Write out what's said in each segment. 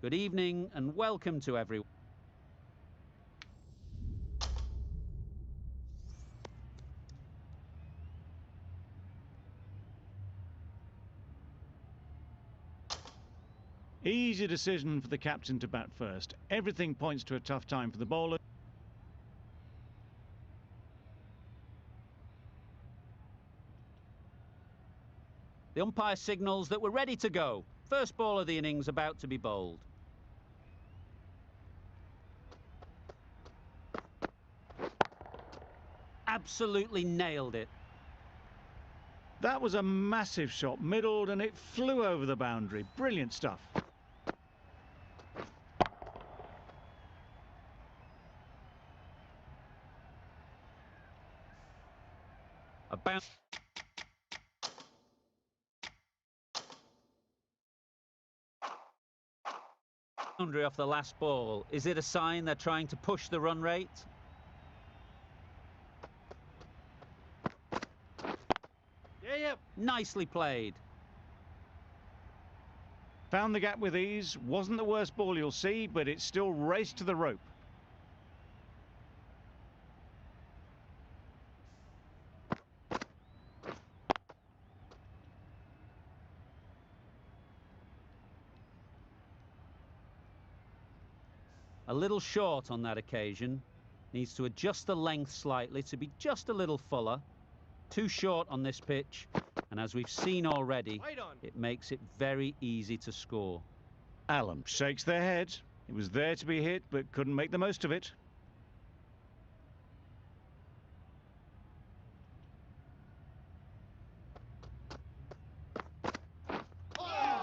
Good evening and welcome to everyone. Easy decision for the captain to bat first. Everything points to a tough time for the bowler. The umpire signals that we're ready to go. First ball of the innings about to be bowled. Absolutely nailed it. That was a massive shot, middled, and it flew over the boundary. Brilliant stuff. A bounce. Boundary off the last ball. Is it a sign they're trying to push the run rate? Yeah. Nicely played. Found the gap with ease. Wasn't the worst ball you'll see, but it still raced to the rope. A little short on that occasion. Needs to adjust the length slightly to be just a little fuller. Too short on this pitch, and as we've seen already, it makes it very easy to score. Allen shakes their head. It was there to be hit, but couldn't make the most of it.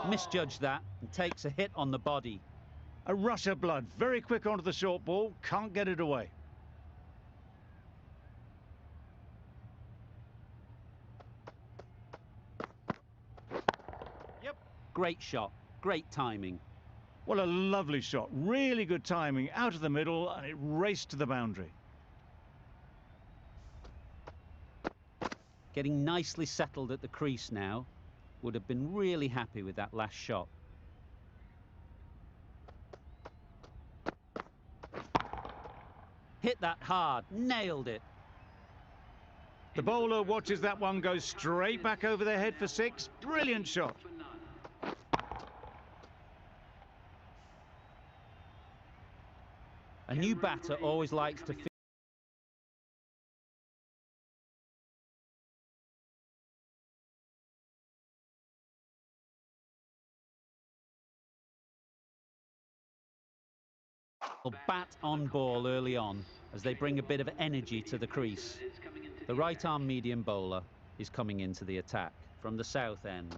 Misjudged that and takes a hit on the body. A rush of blood, very quick onto the short ball, can't get it away. Great shot, great timing. What a lovely shot, really good timing, out of the middle, and it raced to the boundary. Getting nicely settled at the crease now. Would have been really happy with that last shot. Hit that hard, nailed it. The bowler watches that one go straight back over their head for six. Brilliant shot. A new batter always likes to feel bat on ball early on as they bring a bit of energy to the crease. The right arm medium bowler is coming into the attack from the south end.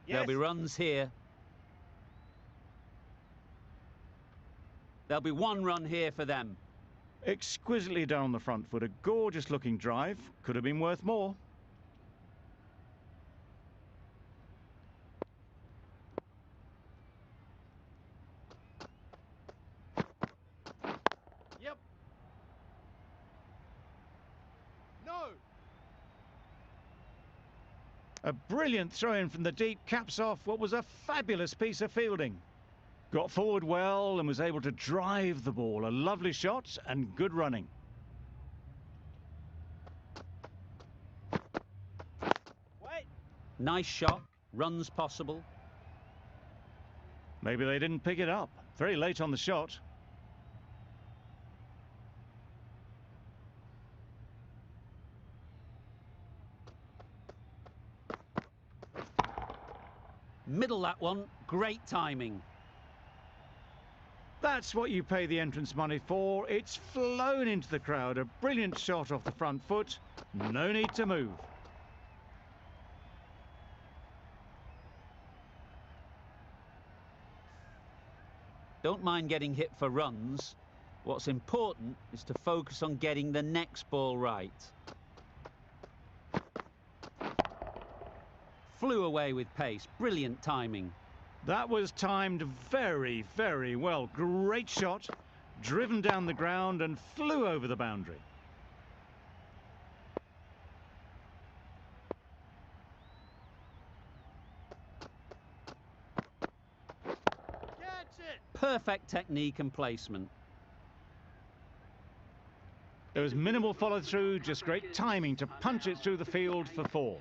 There'll be runs here. There'll be one run here for them. Exquisitely down the front foot, a gorgeous looking drive. Could have been worth more. A brilliant throw-in from the deep caps off what was a fabulous piece of fielding. Got forward well and was able to drive the ball. A lovely shot and good running. Nice shot, runs possible. Maybe they didn't pick it up. Very late on the shot. Middle that one, great timing. That's what you pay the entrance money for. It's flown into the crowd. A brilliant shot off the front foot. No need to move. Don't mind getting hit for runs. What's important is to focus on getting the next ball right. Flew away with pace, brilliant timing. That was timed very, very well. Great shot, driven down the ground and flew over the boundary. Perfect technique and placement. There was minimal follow-through, just great timing to punch it through the field for 4.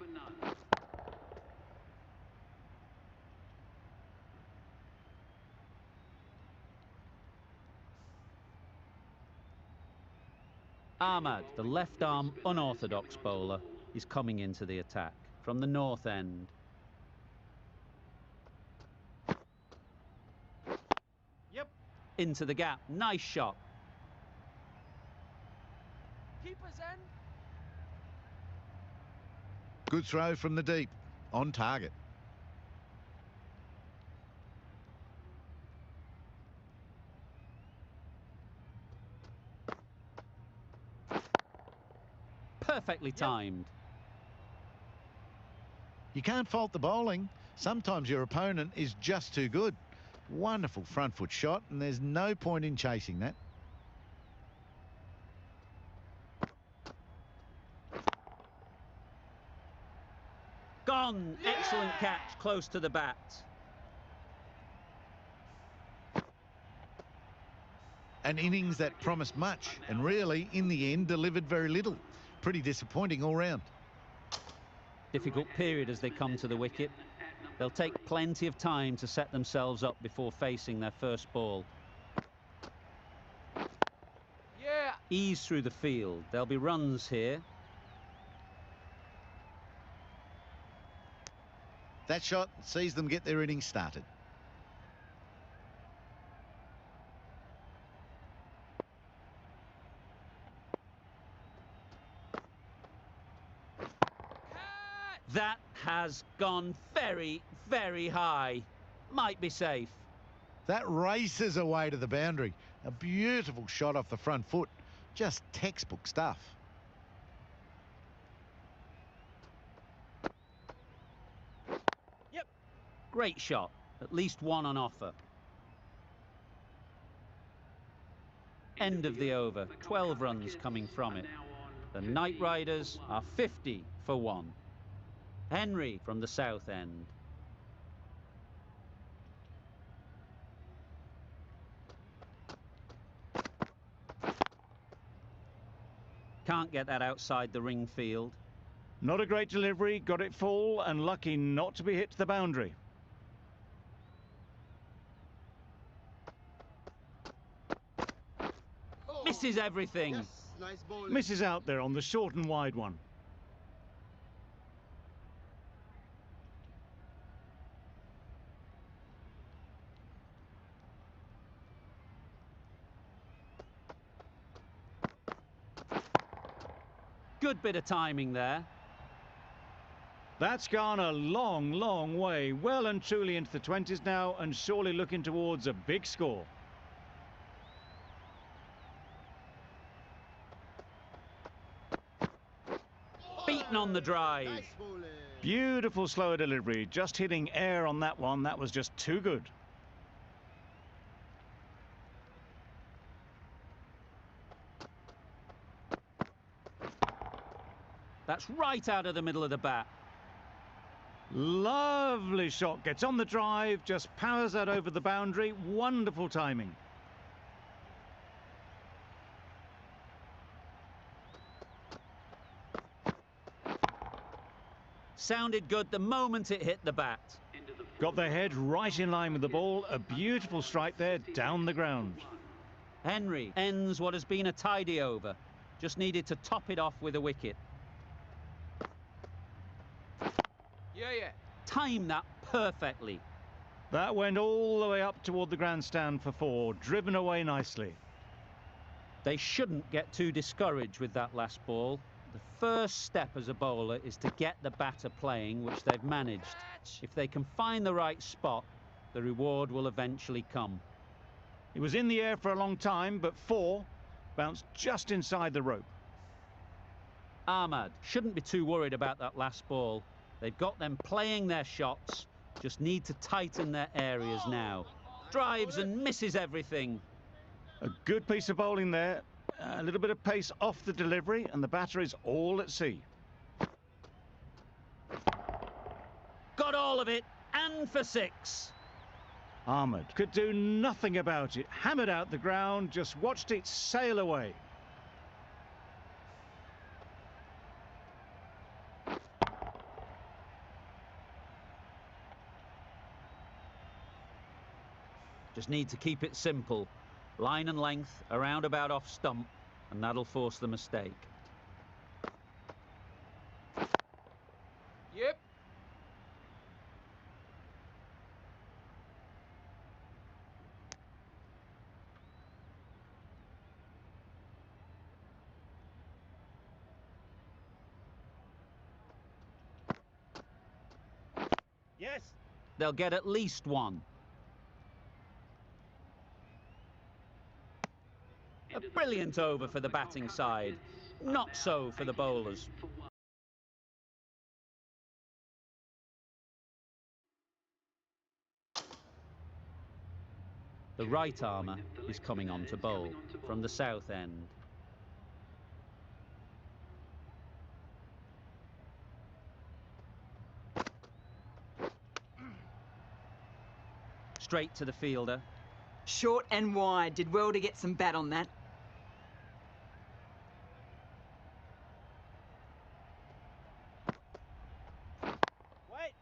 Ahmad, the left-arm unorthodox bowler, is coming into the attack from the north end. Yep. Into the gap. Nice shot. Keeper's end. Good throw from the deep. On target. Perfectly timed. You can't fault the bowling. Sometimes your opponent is just too good. Wonderful front foot shot, and there's no point in chasing that. Gone. Excellent catch, close to the bat. An innings that promised much and really, in the end, delivered very little. Pretty disappointing all round. Difficult period as they come to the wicket. They'll take plenty of time to set themselves up before facing their first ball. Yeah. Ease through the field. There'll be runs here. That shot sees them get their innings started. That has gone very, very high. Might be safe. That races away to the boundary. A beautiful shot off the front foot. Just textbook stuff. Yep. Great shot. At least one on offer. End of the over. 12 runs coming from it. The Knight Riders are 50 for 1. Henry from the south end. Can't get that outside the ring field. Not a great delivery, got it full and lucky not to be hit to the boundary. Misses everything. Yes. Nice ball. Misses out there on the short and wide one. Good bit of timing there. That's gone a long, long way. Well and truly into the 20s now and surely looking towards a big score. Beaten on the drive. Nice bowling. Beautiful slower delivery. Just hitting air on that one. That was just too good. That's right out of the middle of the bat. Lovely shot. Gets on the drive. Just powers that over the boundary. Wonderful timing. Sounded good the moment it hit the bat. Got their head right in line with the ball. A beautiful strike there down the ground. Henry ends what has been a tidy over. Just needed to top it off with a wicket. Yeah. Time that perfectly. That went all the way up toward the grandstand for 4. Driven away nicely. They shouldn't get too discouraged with that last ball. The first step as a bowler is to get the batter playing, which they've managed. If they can find the right spot, the reward will eventually come. It was in the air for a long time, but 4 bounced just inside the rope. Ahmad shouldn't be too worried about that last ball. They've got them playing their shots, just need to tighten their areas now. Drives and misses everything. A good piece of bowling there. A little bit of pace off the delivery, and the batter is all at sea. Got all of it, and for 6. Ahmed could do nothing about it. Hammered out the ground, just watched it sail away. Just need to keep it simple. Line and length, around about off stump, and that'll force the mistake. Yep. Yes. They'll get at least one. A brilliant over for the batting side. Not so for the bowlers. The right armour is coming on to bowl from the south end. Straight to the fielder. Short and wide. Did well to get some bat on that. Wait.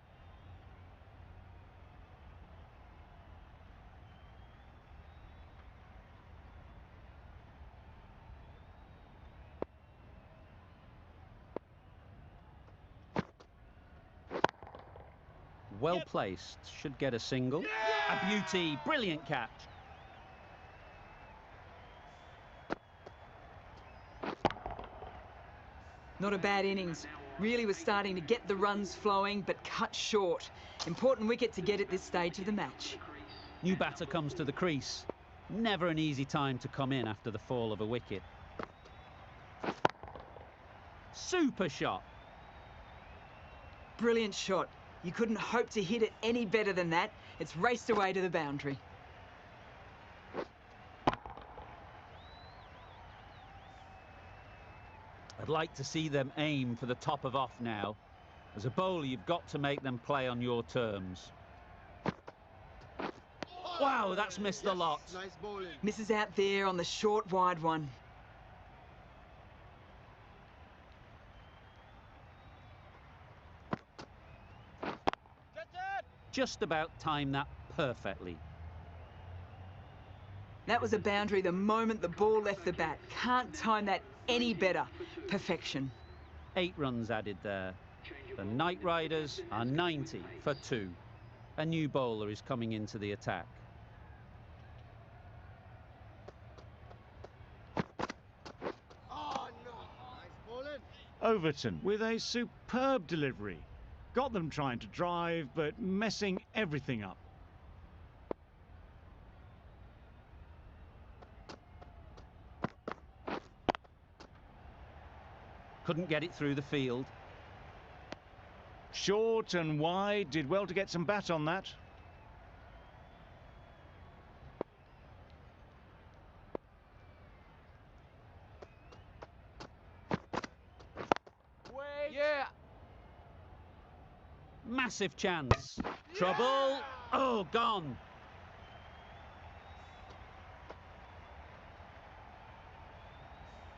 Well placed. Should get a single. A beauty. Brilliant catch. Not a bad innings. Really was starting to get the runs flowing, but cut short. Important wicket to get at this stage of the match. New batter comes to the crease. Never an easy time to come in after the fall of a wicket. Super shot. Brilliant shot. You couldn't hope to hit it any better than that. It's raced away to the boundary. I'd like to see them aim for the top of off now. As a bowler, you've got to make them play on your terms. Wow, that's missed the lot. Nice bowling. Misses out there on the short, wide one. Just about timed that perfectly. That was a boundary the moment the ball left the bat. Can't time that any better. Perfection. 8 runs added there. The Knight Riders are 90 for 2. A new bowler is coming into the attack. Oh no. Nice bowling. Overton with a superb delivery. Got them trying to drive, but messing everything up. Couldn't get it through the field. Short and wide, did well to get some bat on that. Wait. Yeah. Massive chance. Trouble. Oh, gone.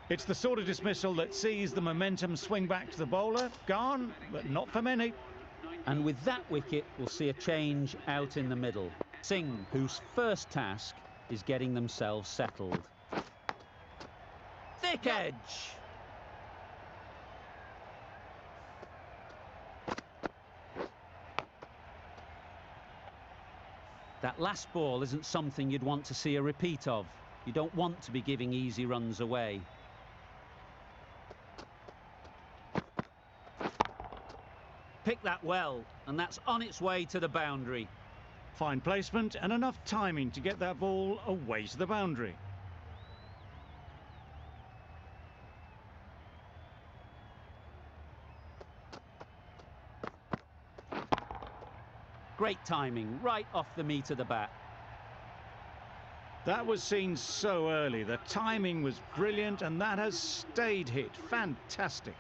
It's the sort of dismissal that sees the momentum swing back to the bowler. Gone, but not for many. And with that wicket, we'll see a change out in the middle. Singh, whose first task is getting themselves settled. Thick edge. That last ball isn't something you'd want to see a repeat of. You don't want to be giving easy runs away. Pick that well, and that's on its way to the boundary. Fine placement and enough timing to get that ball away to the boundary. Great timing, right off the meat of the bat. That was seen so early. The timing was brilliant, and that has stayed hit. Fantastic.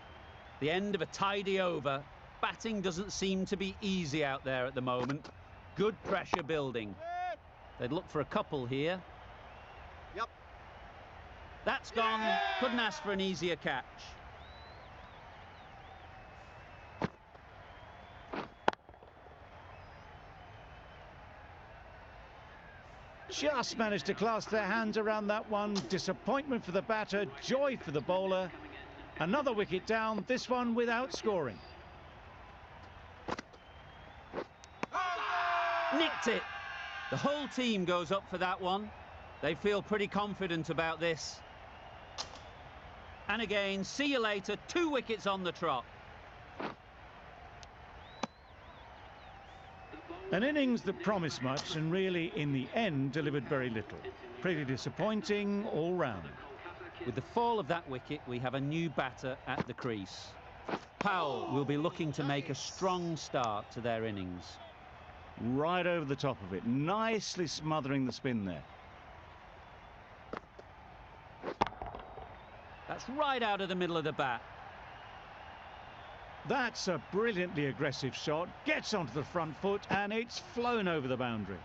The end of a tidy over. Batting doesn't seem to be easy out there at the moment. Good pressure building. They'd look for a couple here. Yep. That's gone. Couldn't ask for an easier catch. Just managed to clasp their hands around that one. Disappointment for the batter, joy for the bowler. Another wicket down, this one without scoring. Nicked it. The whole team goes up for that one. They feel pretty confident about this. And again, see you later, 2 wickets on the trot. An innings that promised much and really, in the end, delivered very little. Pretty disappointing all round. With the fall of that wicket, we have a new batter at the crease. Powell will be looking to make a strong start to their innings. Right over the top of it, nicely smothering the spin there. That's right out of the middle of the bat. That's a brilliantly aggressive shot, gets onto the front foot and it's flown over the boundary.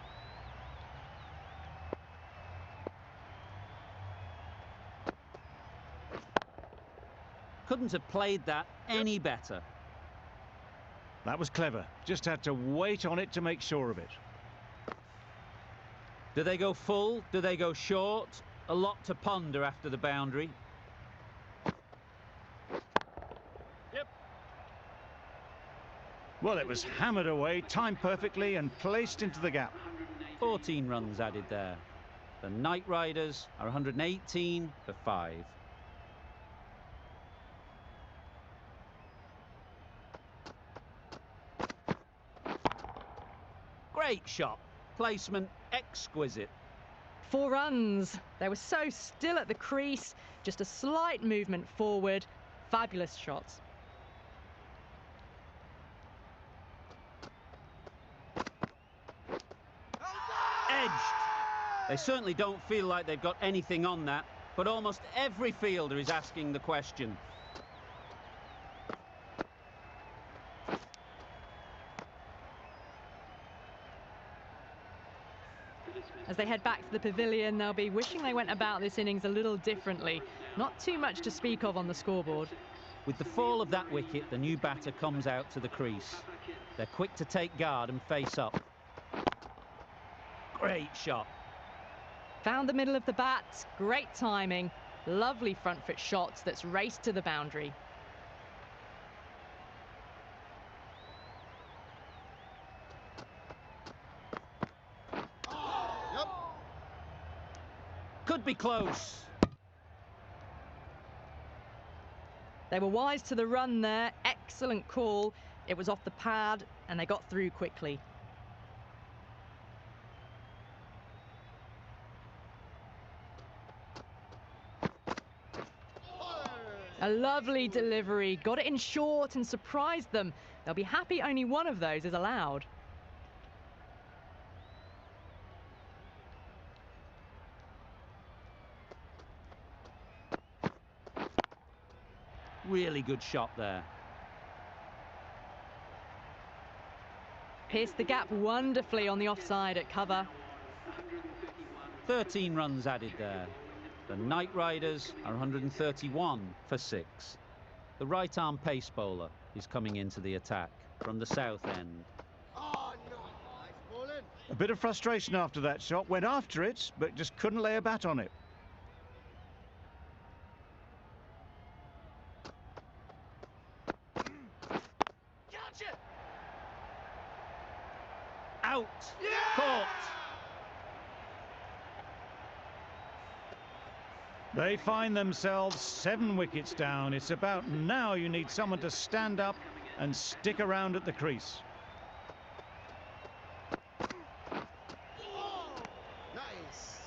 Couldn't have played that any better. That was clever, just had to wait on it to make sure of it. Do they go full? Do they go short? A lot to ponder after the boundary. Well, it was hammered away, timed perfectly and placed into the gap. 14 runs added there. The Knight Riders are 118 for 5. Great shot. Placement exquisite. 4 runs. They were so still at the crease. Just a slight movement forward. Fabulous shots. Edged. They certainly don't feel like they've got anything on that, but almost every fielder is asking the question. As they head back to the pavilion, they'll be wishing they went about this innings a little differently. Not too much to speak of on the scoreboard. With the fall of that wicket, the new batter comes out to the crease. They're quick to take guard and face up. Great shot. Found the middle of the bat. Great timing. Lovely front foot shots that's raced to the boundary. Could be close. They were wise to the run there. Excellent call. It was off the pad and they got through quickly. A lovely delivery. Got it in short and surprised them. They'll be happy only one of those is allowed. Really good shot there. Pierced the gap wonderfully on the offside at cover. 13 runs added there. The Knight Riders are 131 for 6. The right-arm pace bowler is coming into the attack from the south end. Oh, no. Nice bowling. A bit of frustration after that shot, went after it, but just couldn't lay a bat on it. Gotcha. Out! Yeah! Caught! They find themselves 7 wickets down. It's about now you need someone to stand up and stick around at the crease. Nice.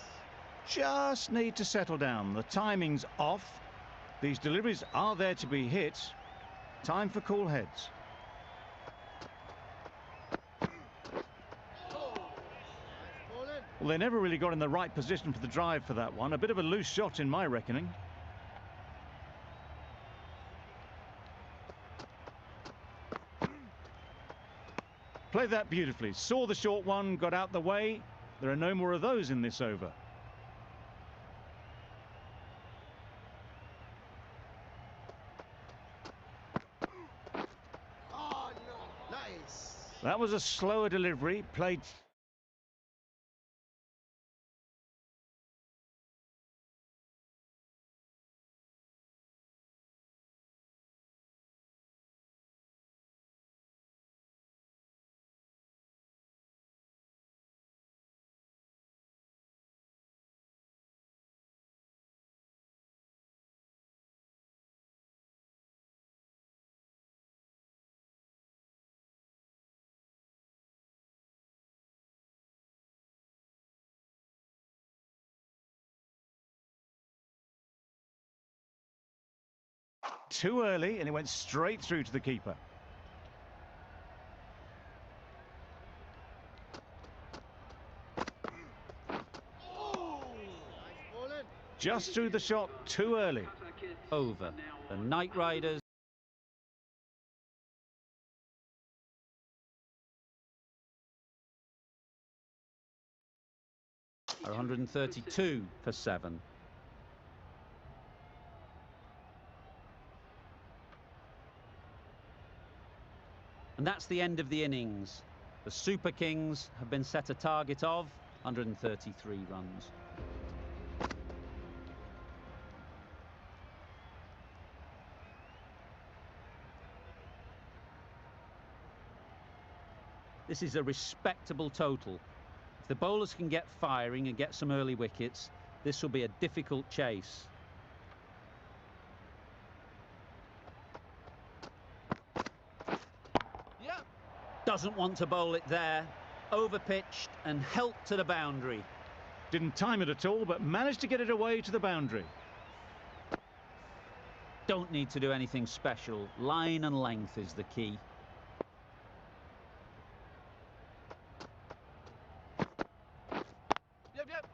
Just need to settle down. The timing's off. These deliveries are there to be hit. Time for cool heads. Well, they never really got in the right position for the drive for that one. A bit of a loose shot in my reckoning. Played that beautifully. Saw the short one, got out the way, There are no more of those in this over. Oh, no. Nice. That was a slower delivery, played... too early, and it went straight through to the keeper. Oh, nice bowling. Just threw the shot too early. Over. The Knight Riders are 132 for 7. And that's the end of the innings. The Super Kings have been set a target of 133 runs. This is a respectable total. If the bowlers can get firing and get some early wickets, this will be a difficult chase. Yep. Doesn't want to bowl it there. Overpitched and helped to the boundary. Didn't time it at all, but managed to get it away to the boundary. Don't need to do anything special. Line and length is the key. Yep.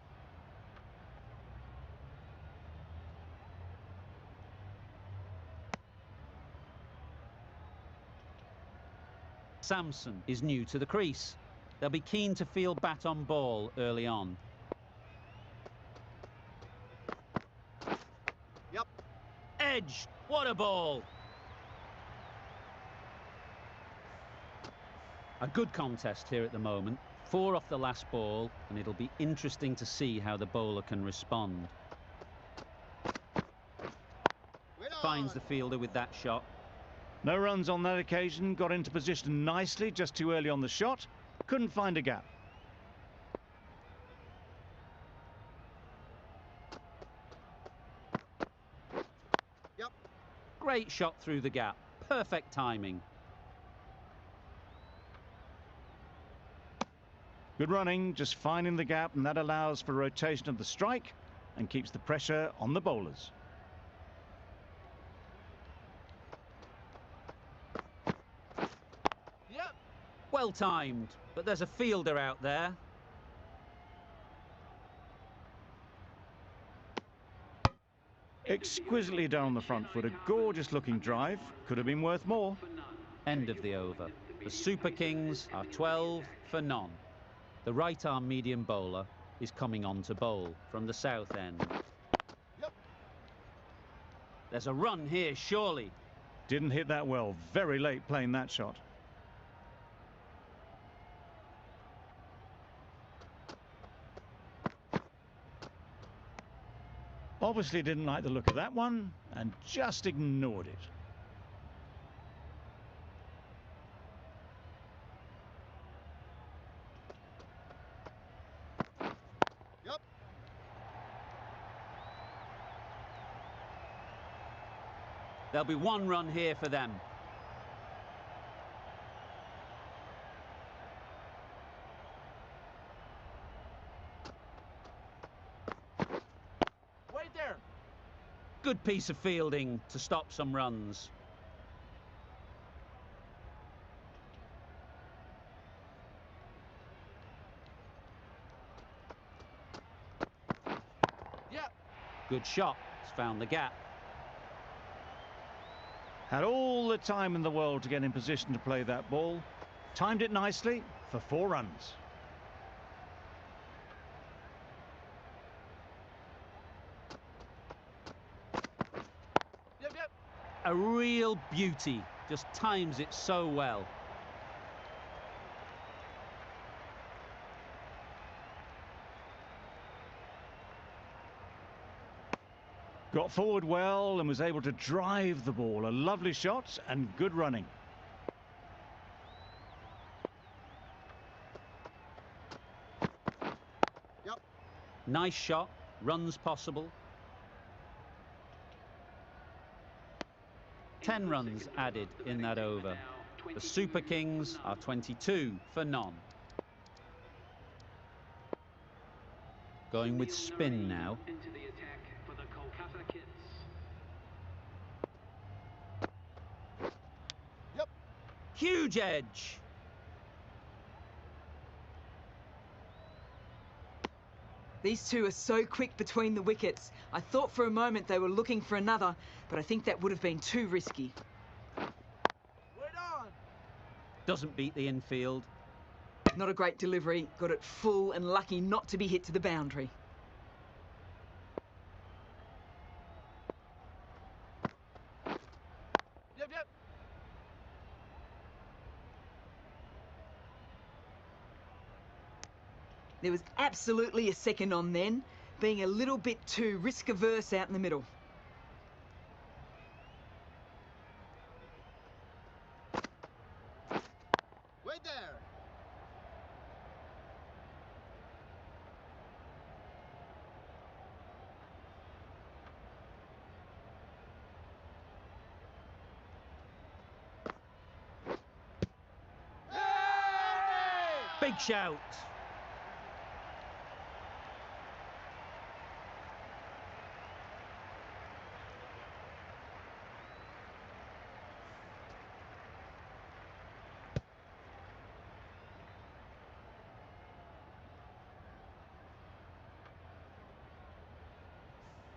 Samson is new to the crease. They'll be keen to field bat on ball early on. Yep. Edge, what a ball! A good contest here at the moment. 4 off the last ball, and it'll be interesting to see how the bowler can respond. Finds the fielder with that shot. No runs on that occasion, got into position nicely, just too early on the shot. Couldn't find a gap. Yep. Great shot through the gap. Perfect timing. Good running, just finding the gap, and that allows for rotation of the strike and keeps the pressure on the bowlers. Yep. Well timed, but there's a fielder out there. Exquisitely done on the front foot, a gorgeous looking drive, could have been worth more. End of the over. The Super Kings are 12 for none. The right-arm medium bowler is coming on to bowl from the south end. Yep. There's a run here, surely. Didn't hit that well, very late playing that shot. Obviously didn't like the look of that one and just ignored it. Yep. There'll be 1 run here for them. Wait there. Good piece of fielding to stop some runs. Yep. Good shot. It's found the gap. Had all the time in the world to get in position to play that ball. Timed it nicely for 4 runs. a real beauty. Just times it so well. Got forward well and was able to drive the ball. A lovely shot and good running. Yep. Nice shot, runs possible. 10 runs added in that over. The Super Kings are 22 for none. Going with spin now. Into the attack for the Kolkata Kids. Yep. Huge edge. These two are so quick between the wickets. I thought for a moment they were looking for another, but I think that would have been too risky. Doesn't beat the infield. Not a great delivery, got it full and lucky not to be hit to the boundary. Yep, yep. There was absolutely a second on then, being a little bit too risk-averse out in the middle. Wait there. Big shout.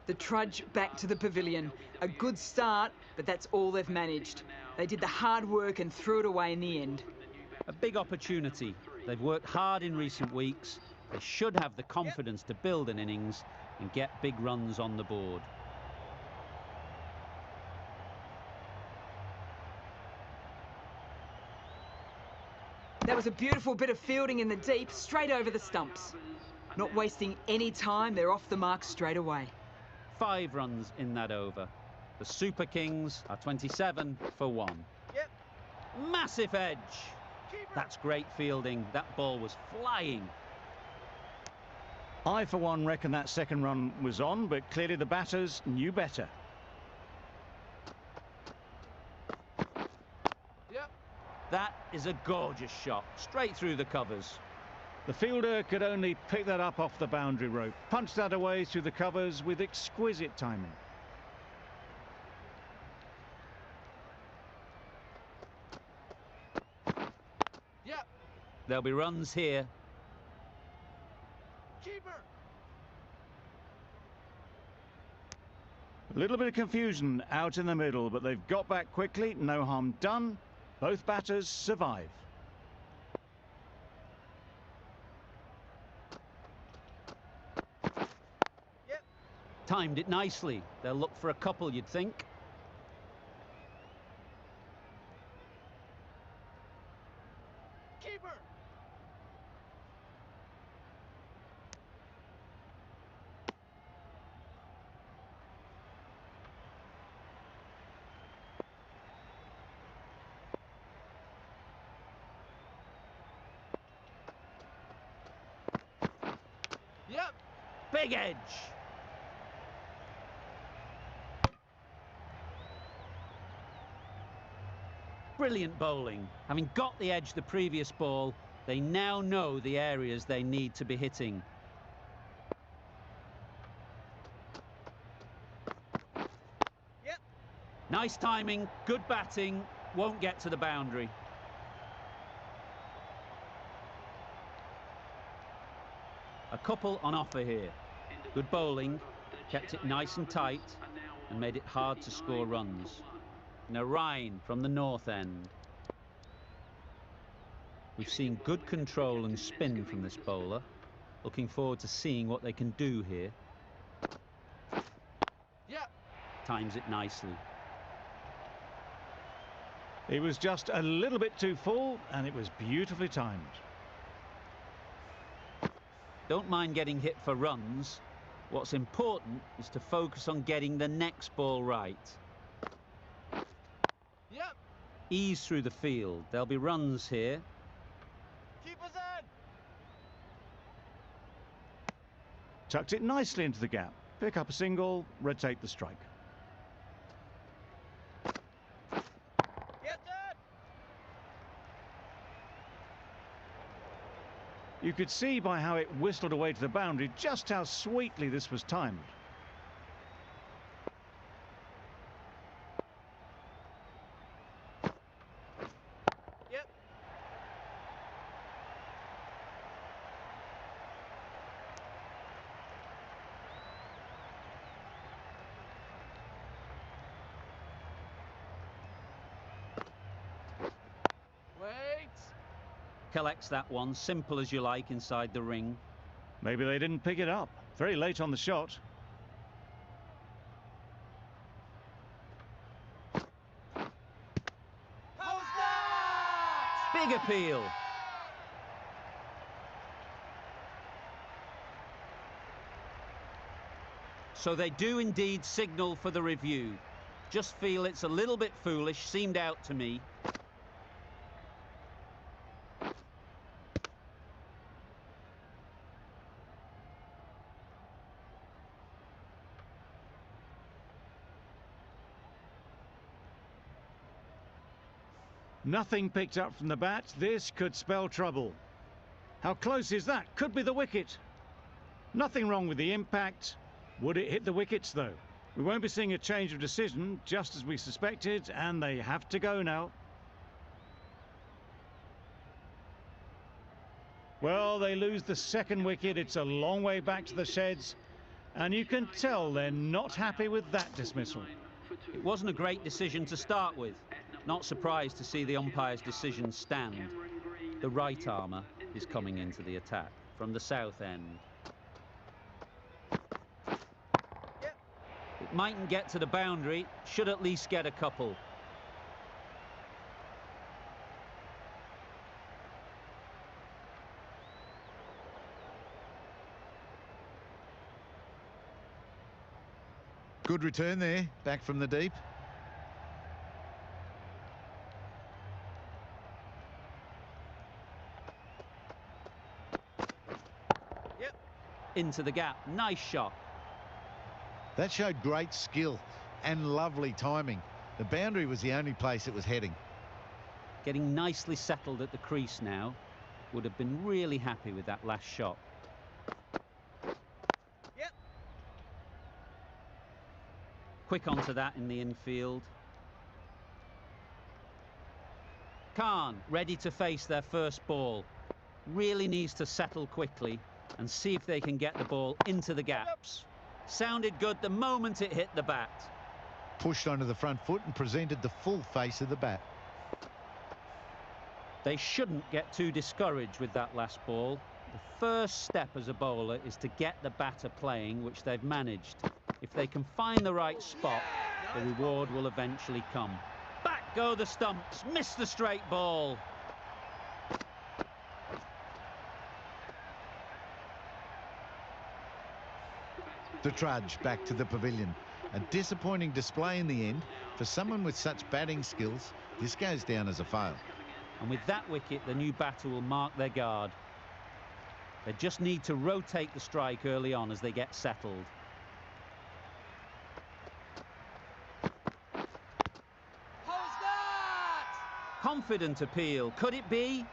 The trudge back to the pavilion. A good start, but that's all they've managed. They did the hard work and threw it away in the end. A big opportunity. They've worked hard in recent weeks. They should have the confidence to build an innings and get big runs on the board. That was a beautiful bit of fielding in the deep, straight over the stumps. Not wasting any time, they're off the mark straight away. 5 runs in that over. The Super Kings are 27 for 1. Yep. Massive edge. Keeper. That's great fielding. That ball was flying. I, for one, reckon that second run was on, but clearly the batters knew better. Yep. That is a gorgeous shot. Straight through the covers. The fielder could only pick that up off the boundary rope, punched that away through the covers with exquisite timing. Yep. There'll be runs here. Keeper. A little bit of confusion out in the middle, but they've got back quickly, no harm done. Both batters survive. Yep. Timed it nicely. They'll look for a couple, you'd think. Keeper. Yep. Big edge. Brilliant bowling. Having got the edge the previous ball, they now know the areas they need to be hitting. Yep. Nice timing, good batting, won't get to the boundary. A couple on offer here. Good bowling, kept it nice and tight and made it hard to score runs. Narain from the north end. We've seen good control and spin from this bowler. Looking forward to seeing what they can do here. Yep. Times it nicely. He was just a little bit too full, and it was beautifully timed. Don't mind getting hit for runs. What's important is to focus on getting the next ball right. Yep. Ease through the field. There'll be runs here. Keep us in. Tucked it nicely into the gap. Pick up a single, rotate the strike. Get that. You could see by how it whistled away to the boundary just how sweetly this was timed. Yep. Wait. Collects that one, simple as you like, inside the ring. Maybe they didn't pick it up. Very late on the shot. How's that? Big appeal. So they do indeed signal for the review. Just feel it's a little bit foolish, seemed out to me. Nothing picked up from the bat. This could spell trouble. How close is that? Could be the wicket. Nothing wrong with the impact. Would it hit the wickets, though? We won't be seeing a change of decision, just as we suspected, and they have to go now. Well, they lose the second wicket. It's a long way back to the sheds, and you can tell they're not happy with that dismissal. It wasn't a great decision to start with. Not surprised to see the umpire's decision stand. The right armour is coming into the attack from the south end. Yep. It mightn't get to the boundary, should at least get a couple. Good return there, back from the deep. Yep. Into the gap, nice shot. That showed great skill and lovely timing. The boundary was the only place it was heading. Getting nicely settled at the crease now. Would have been really happy with that last shot. Yep. Quick onto that in the infield. Khan ready to face their first ball. Really needs to settle quickly and see if they can get the ball into the gaps. Sounded good the moment it hit the bat. Pushed onto the front foot and presented the full face of the bat. They shouldn't get too discouraged with that last ball. The first step as a bowler is to get the batter playing, which they've managed. If they can find the right spot, the reward will eventually come. Back go the stumps, miss the straight ball. The trudge back to the pavilion. A disappointing display in the end. For someone with such batting skills, this goes down as a fail. And with that wicket, the new batter will mark their guard. They just need to rotate the strike early on as they get settled. How's that? Confident appeal, could it be?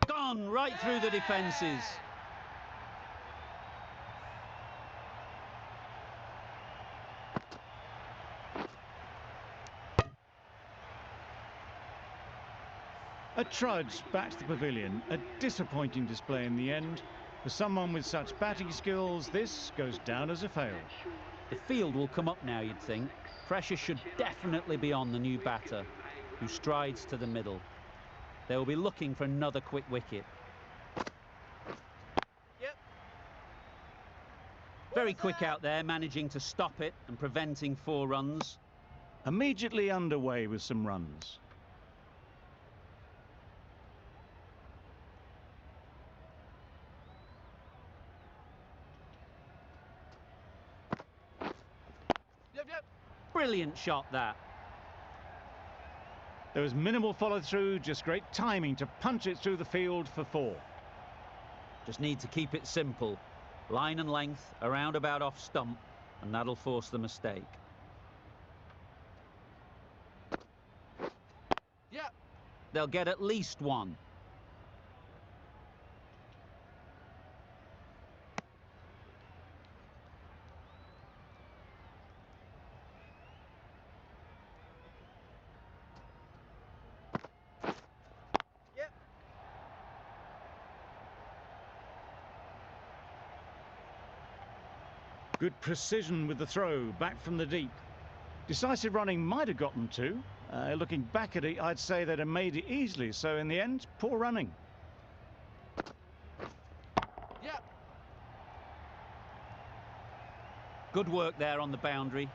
Gone right through the defences. A trudge back to the pavilion. A disappointing display in the end. For someone with such batting skills, this goes down as a fail. The field will come up now, you'd think. Pressure should definitely be on the new batter, who strides to the middle. They will be looking for another quick wicket. Yep. Very quick out there, managing to stop it and preventing 4 runs. Immediately underway with some runs. Yep. Brilliant shot, that. There was minimal follow-through, just great timing to punch it through the field for 4. Just need to keep it simple. Line and length, around about off stump, and that'll force the mistake. Yep. They'll get at least 1. Yep. Good precision with the throw, back from the deep. Decisive running might have got them to. Looking back at it, I'd say they'd have made it easily. So in the end, poor running. Yep. Good work there on the boundary.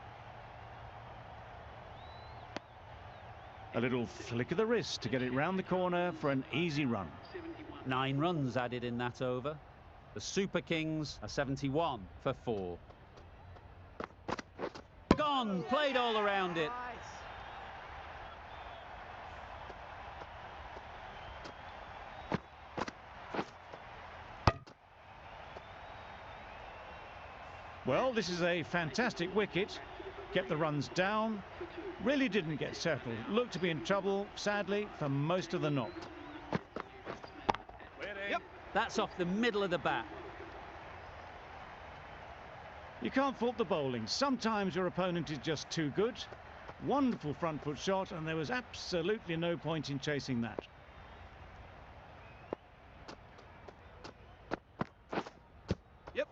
A little flick of the wrist to get it round the corner for an easy run. 9 runs added in that over. The Super Kings are 71 for 4. Gone, played all around it. Nice. Well, this is a fantastic wicket. Kept the runs down. Really didn't get settled. Looked to be in trouble, sadly, for most of the knock. Yep. That's off the middle of the bat. You can't fault the bowling. Sometimes your opponent is just too good. Wonderful front foot shot, and there was absolutely no point in chasing that. Yep.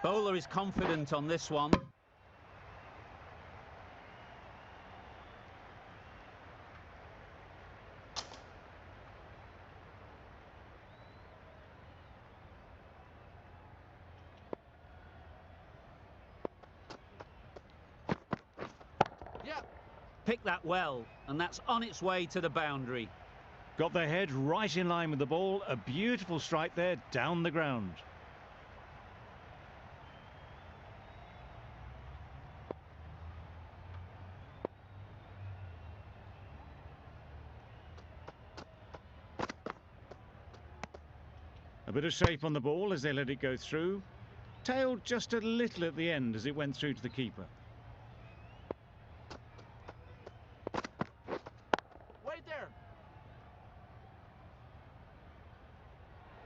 Bowler is confident on this one. Yep. Picked that well, and that's on its way to the boundary. Got their head right in line with the ball. A beautiful strike there down the ground. A bit of shape on the ball as they let it go through. Tailed just a little at the end as it went through to the keeper. Wait there.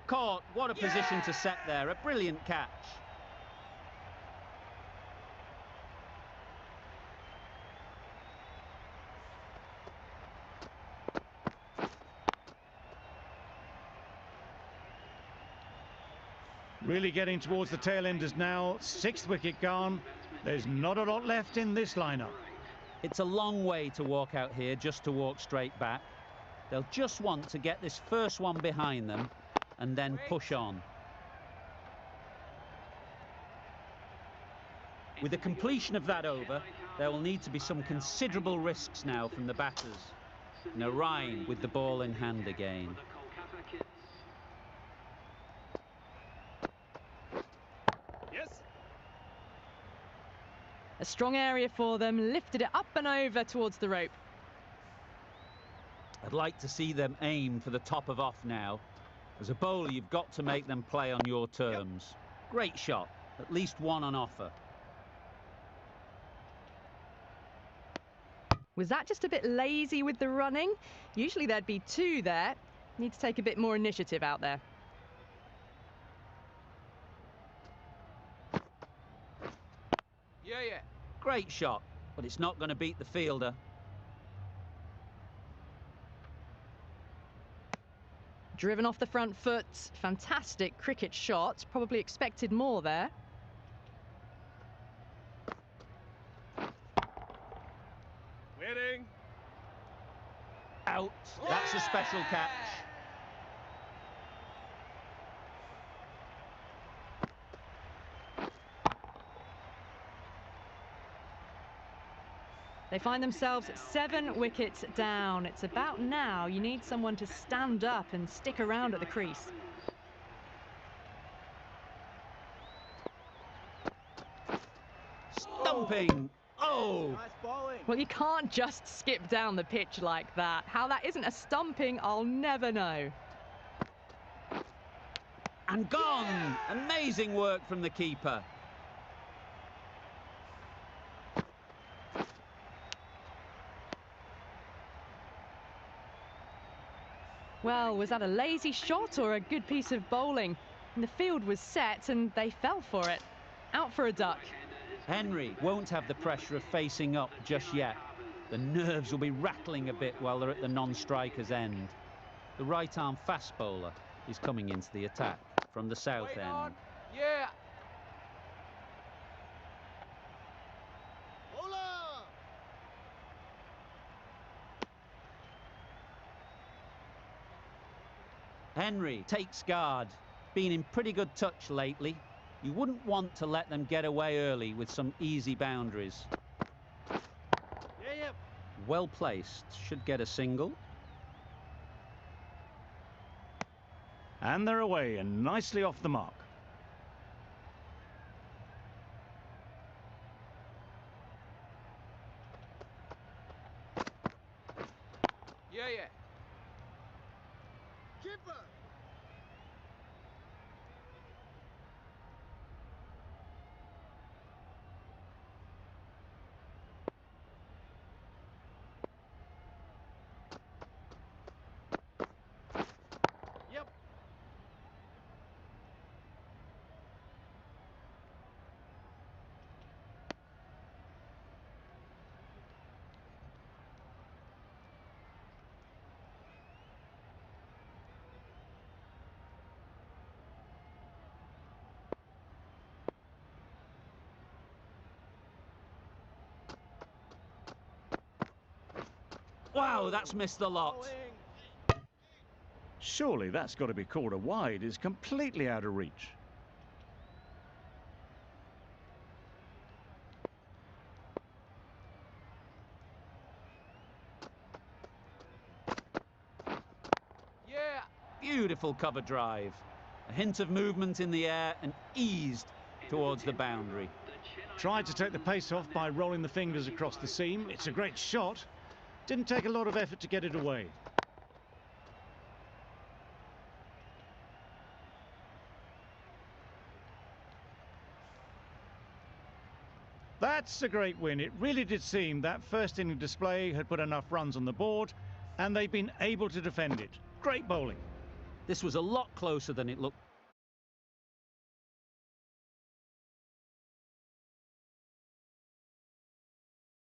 Caught, what a position to set there, a brilliant catch. Really getting towards the tail enders now. 6th wicket gone. There's not a lot left in this lineup. It's a long way to walk out here just to walk straight back. They'll just want to get this first one behind them and then push on. With the completion of that over, there will need to be some considerable risks now from the batters. Narine with the ball in hand again. Yes. A strong area for them, lifted it up and over towards the rope. I'd like to see them aim for the top of off now. As a bowler, you've got to make them play on your terms. Great shot, at least 1 on offer. Was that just a bit lazy with the running? Usually there'd be 2 there. Need to take a bit more initiative out there. Yeah. Great shot, but it's not going to beat the fielder. Driven off the front foot, fantastic cricket shot. Probably expected more there. That's a special catch. They find themselves 7 wickets down. It's about now you need someone to stand up and stick around at the crease. Stumping. Oh! Nice bowling. Well, you can't just skip down the pitch like that. How that isn't a stumping, I'll never know. And gone! Amazing work from the keeper. Well, was that a lazy shot or a good piece of bowling? And the field was set and they fell for it. Out for a duck. Henry won't have the pressure of facing up just yet. The nerves will be rattling a bit while they're at the non-striker's end. The right-arm fast bowler is coming into the attack from the south Wait end. on. Yeah. Bowler. Henry takes guard. Been in pretty good touch lately. You wouldn't want to let them get away early with some easy boundaries. Yeah. Well placed. Should get a single. And they're away and nicely off the mark. Yeah. Keeper. Yep. Wow, that's missed the lot. Bowling. Surely that's got to be called a wide. Is completely out of reach. Yeah. Beautiful cover drive. A hint of movement in the air and eased towards the boundary. Tried to take the pace off by rolling the fingers across the seam. It's a great shot. Didn't take a lot of effort to get it away. That's a great win. It really did seem that first inning display had put enough runs on the board and they've been able to defend it. Great bowling. This was a lot closer than it looked